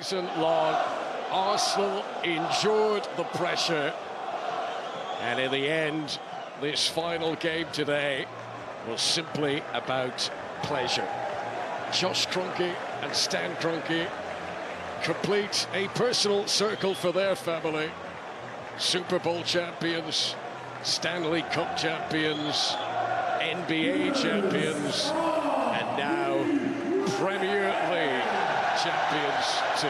season long, Arsenal endured the pressure, and in the end, this final game today was simply about pleasure. Josh Kroenke and Stan Kroenke complete a personal circle for their family. Super Bowl champions, Stanley Cup champions, NBA champions, and now Premier League champions too.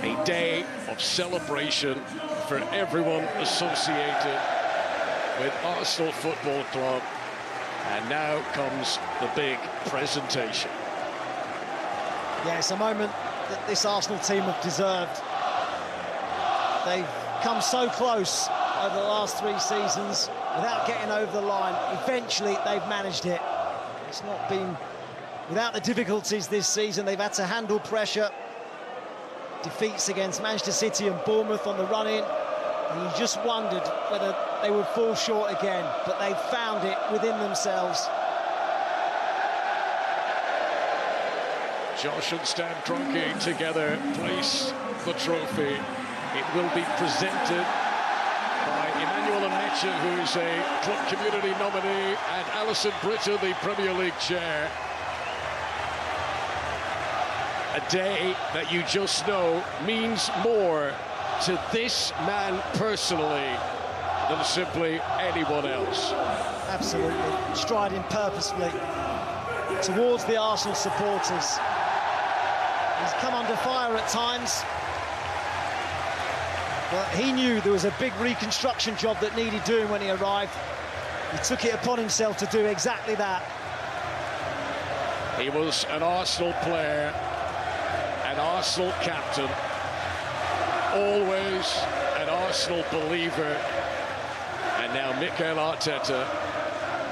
A day of celebration for everyone associated with Arsenal Football Club. And now comes the big presentation. Yeah, it's a moment that this Arsenal team have deserved. They've come so close over the last 3 seasons without getting over the line. Eventually, they've managed it. It's not been without the difficulties this season. They've had to handle pressure. Defeats against Manchester City and Bournemouth on the run-in. And you just wondered whether they would fall short again, but they've found it within themselves. Josh and Stan Kroenke together place the trophy. It will be presented by Emmanuel Amecha, who is a club community nominee, and Alison Britta, the Premier League chair. A day that you just know means more to this man personally than simply anyone else. Absolutely, striding purposefully towards the Arsenal supporters. He's come under fire at times, but he knew there was a big reconstruction job that needed doing when he arrived. He took it upon himself to do exactly that. He was an Arsenal player, an Arsenal captain, always an Arsenal believer, and now Mikel Arteta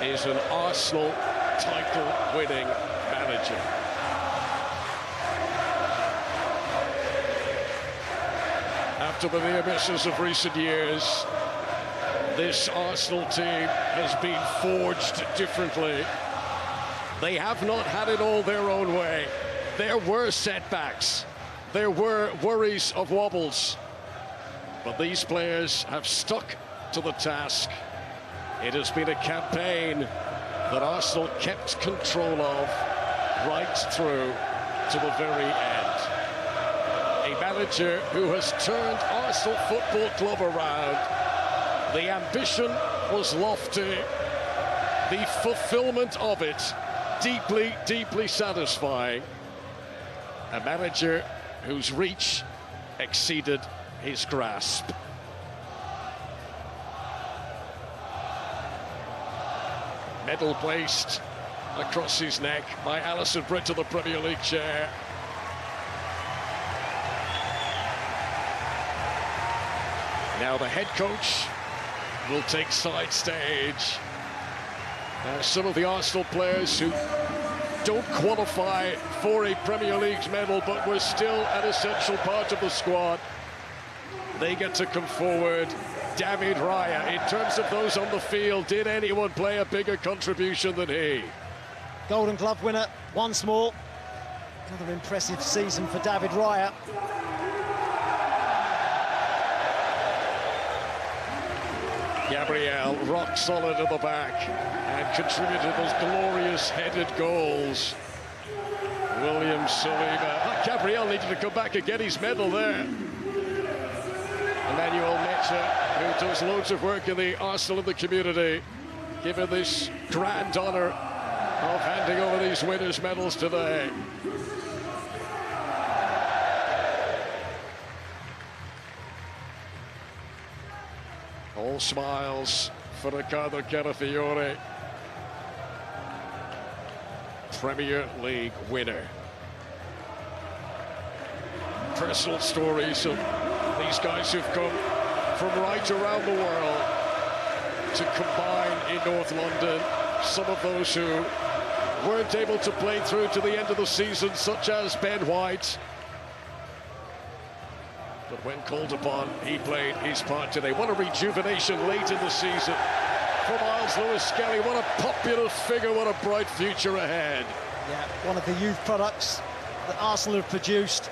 is an Arsenal title-winning manager. After the near misses of recent years, this Arsenal team has been forged differently. They have not had it all their own way. There were setbacks. There were worries of wobbles, but these players have stuck to the task. It has been a campaign that Arsenal kept control of right through to the very end. A manager who has turned Arsenal Football Club around. The ambition was lofty. The fulfillment of it deeply, deeply satisfying. A manager whose reach exceeded his grasp. Medal placed across his neck by Alison Britta, the Premier League chair. Now the head coach will take side stage. Some of the Arsenal players who don't qualify for a Premier League medal, but were still an essential part of the squad, they get to come forward. David Raya, in terms of those on the field, did anyone play a bigger contribution than he? Golden Glove winner once more. Another impressive season for David Raya. Gabriel, rock solid at the back, and contributed those glorious headed goals. William Saliba. Gabriel needed to come back and get his medal there. Emmanuel Amecha, who does loads of work in the Arsenal in the community, given this grand honour of handing over these winners' medals today. All smiles for Riccardo Calafiore, Premier League winner. Personal stories of these guys who've come from right around the world to combine in North London. Some of those who weren't able to play through to the end of the season, such as Ben White. But when called upon, he played his part today. What a rejuvenation late in the season for Miles Lewis-Skelly. What a popular figure, what a bright future ahead. Yeah, one of the youth products that Arsenal have produced,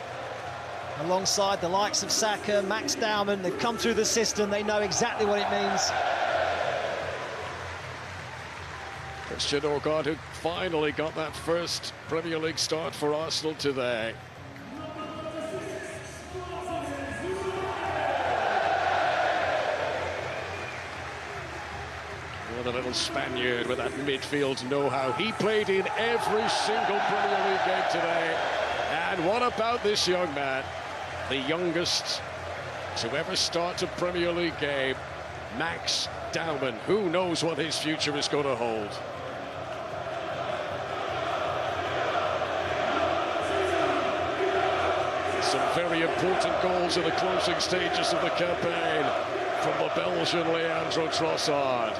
alongside the likes of Saka, Max Dowman. They've come through the system, they know exactly what it means. Christian Orgard, who finally got that first Premier League start for Arsenal today. The little Spaniard with that midfield know-how. He played in every single Premier League game today. And what about this young man? The youngest to ever start a Premier League game, Max Dowman. Who knows what his future is going to hold? Some very important goals in the closing stages of the campaign from the Belgian Leandro Trossard.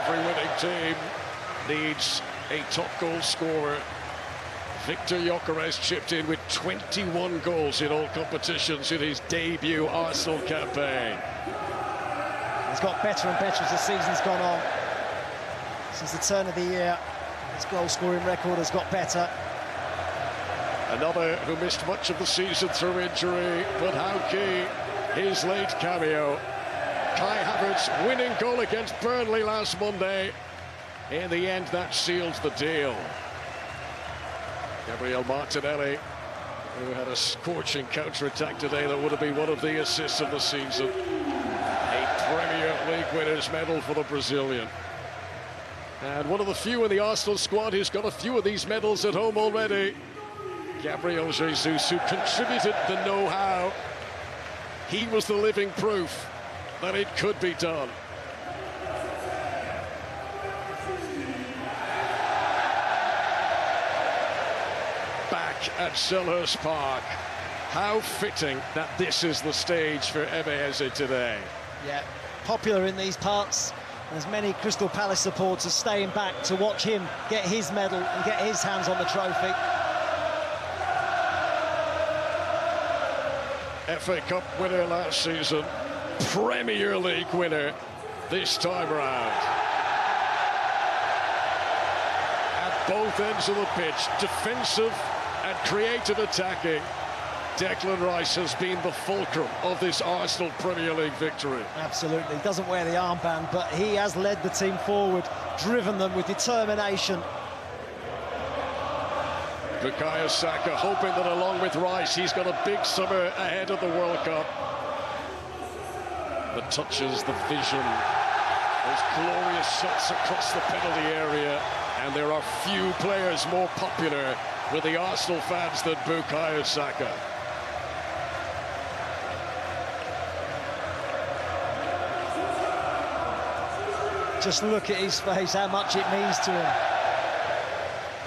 Every winning team needs a top goal scorer. Victor Gyökeres chipped in with 21 goals in all competitions in his debut Arsenal campaign. He's got better and better as the season's gone on. Since the turn of the year, his goal-scoring record has got better. Another who missed much of the season through injury, but how key his late cameo. Kai Havertz's winning goal against Burnley last Monday. In the end, that sealed the deal. Gabriel Martinelli, who had a scorching counter-attack today that would have been one of the assists of the season. A Premier League winners' medal for the Brazilian. And one of the few in the Arsenal squad who's got a few of these medals at home already. Gabriel Jesus, who contributed the know-how. He was the living proof that it could be done. Back at Selhurst Park. How fitting that this is the stage for Eze today. Yeah, popular in these parts. There's many Crystal Palace supporters staying back to watch him get his medal and get his hands on the trophy. FA Cup winner last season, Premier League winner this time around. At both ends of the pitch, defensive and creative attacking, Declan Rice has been the fulcrum of this Arsenal Premier League victory. Absolutely, he doesn't wear the armband, but he has led the team forward, driven them with determination. Bukayo Saka hoping that along with Rice, he's got a big summer ahead of the World Cup. The touches, the vision, those glorious shots across the penalty area, and there are few players more popular with the Arsenal fans than Bukayo Saka. Just look at his face, how much it means to him.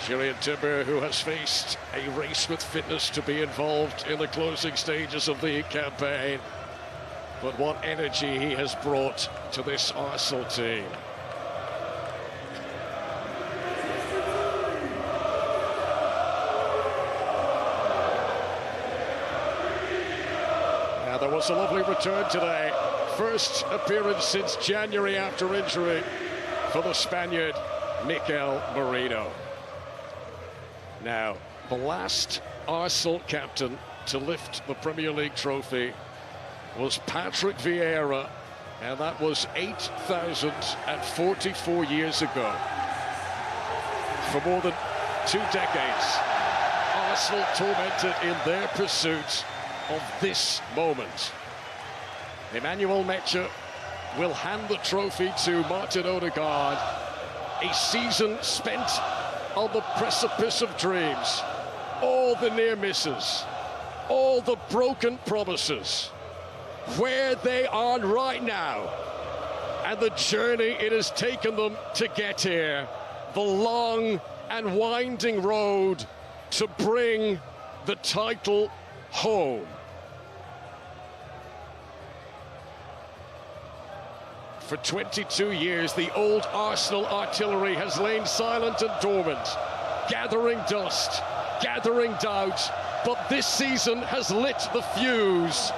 Julian Timber, who has faced a race with fitness to be involved in the closing stages of the campaign. But what energy he has brought to this Arsenal team. Now, there was a lovely return today. First appearance since January after injury for the Spaniard, Mikel Merino. Now, the last Arsenal captain to lift the Premier League trophy was Patrick Vieira, and that was 8,044 years ago. For more than 2 decades, Arsenal tormented in their pursuit of this moment. Emmanuel Metcher will hand the trophy to Martin Odegaard. A season spent on the precipice of dreams. All the near misses, all the broken promises. Where they are right now, and the journey it has taken them to get here. The long and winding road to bring the title home. For 22 years, the old Arsenal artillery has lain silent and dormant, gathering dust, gathering doubt, but this season has lit the fuse.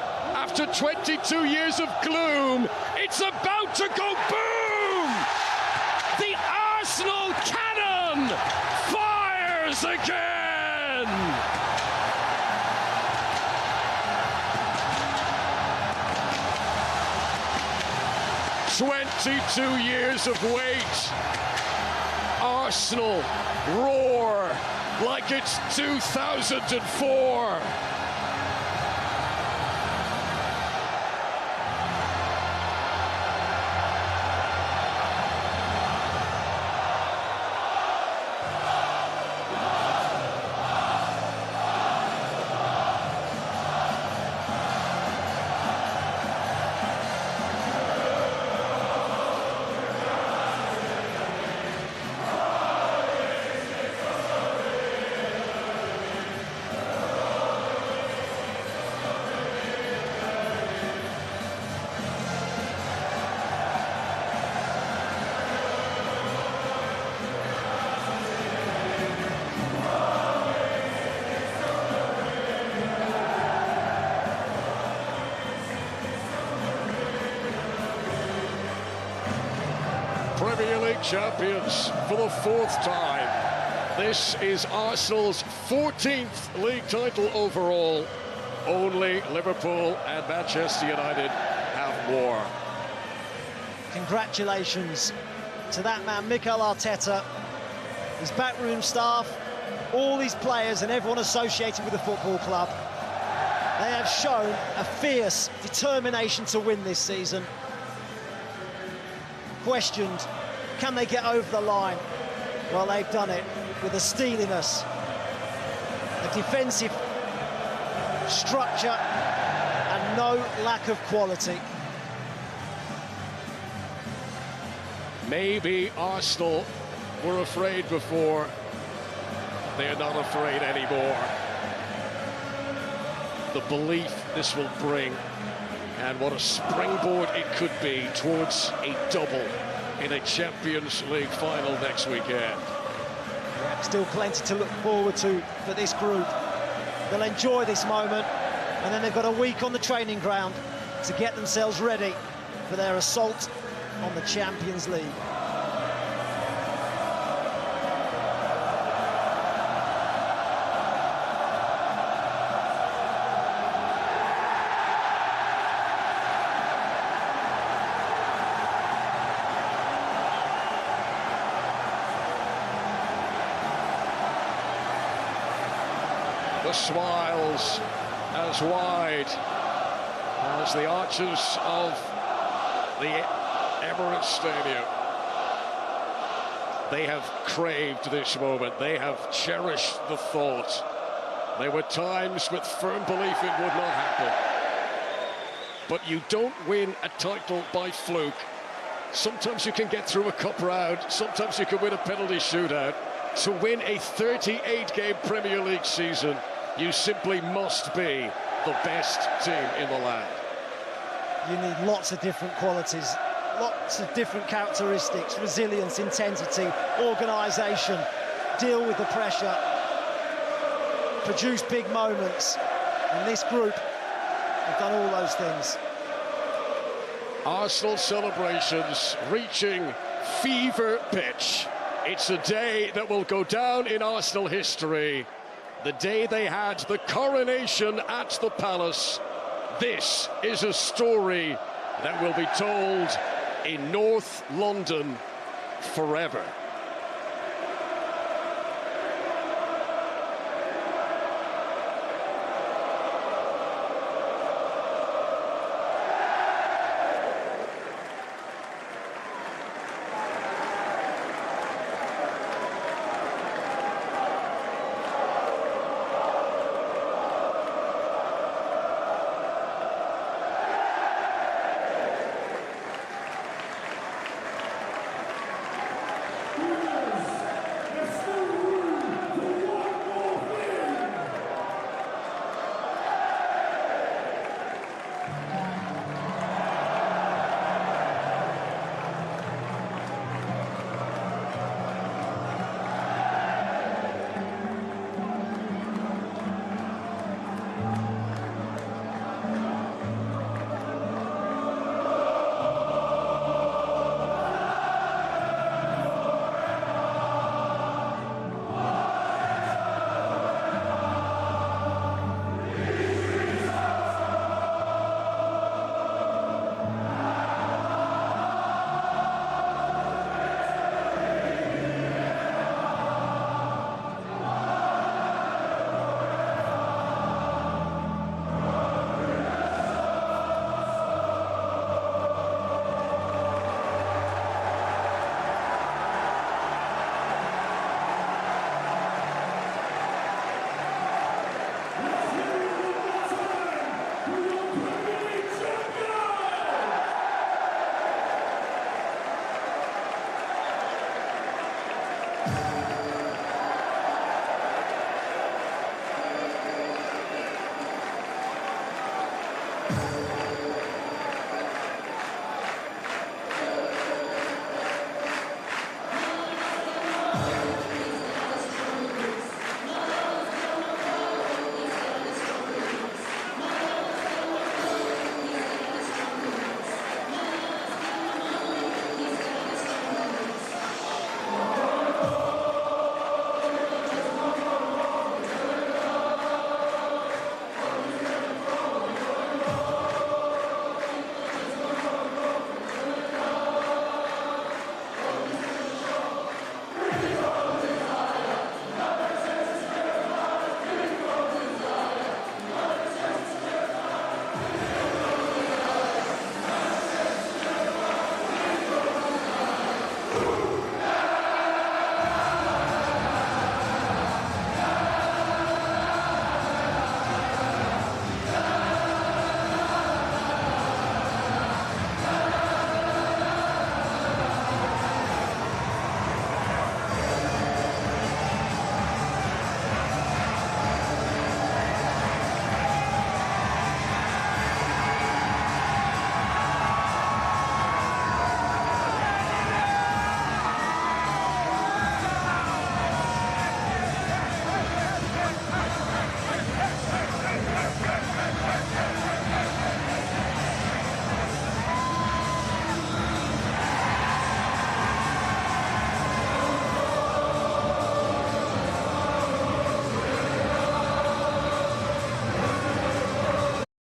after 22 years of gloom, it's about to go boom! The Arsenal cannon fires again! "22 years of wait. Arsenal roar like it's 2004. Premier League champions for the 4th time. This is Arsenal's 14th league title overall. Only Liverpool and Manchester United have more. Congratulations to that man, Mikel Arteta, his backroom staff, all these players and everyone associated with the football club. They have shown a fierce determination to win this season. Questioned, can they get over the line? Well, they've done it with a steeliness, a defensive structure and no lack of quality. Maybe Arsenal were afraid before. They're not afraid anymore. The belief this will bring, and what a springboard it could be towards a double in a Champions League final next weekend. Yeah, still plenty to look forward to for this group. They'll enjoy this moment, and then they've got a week on the training ground to get themselves ready for their assault on the Champions League. The smiles as wide as the arches of the Emirates Stadium. They have craved this moment. They have cherished the thought. There were times with firm belief it would not happen. But you don't win a title by fluke. Sometimes you can get through a cup round. Sometimes you can win a penalty shootout. To win a 38-game Premier League season, you simply must be the best team in the land. You need lots of different qualities, lots of different characteristics: resilience, intensity, organisation, deal with the pressure, produce big moments. And this group have done all those things. Arsenal celebrations reaching fever pitch. It's a day that will go down in Arsenal history. The day they had the coronation at the Palace. This is a story that will be told in North London forever.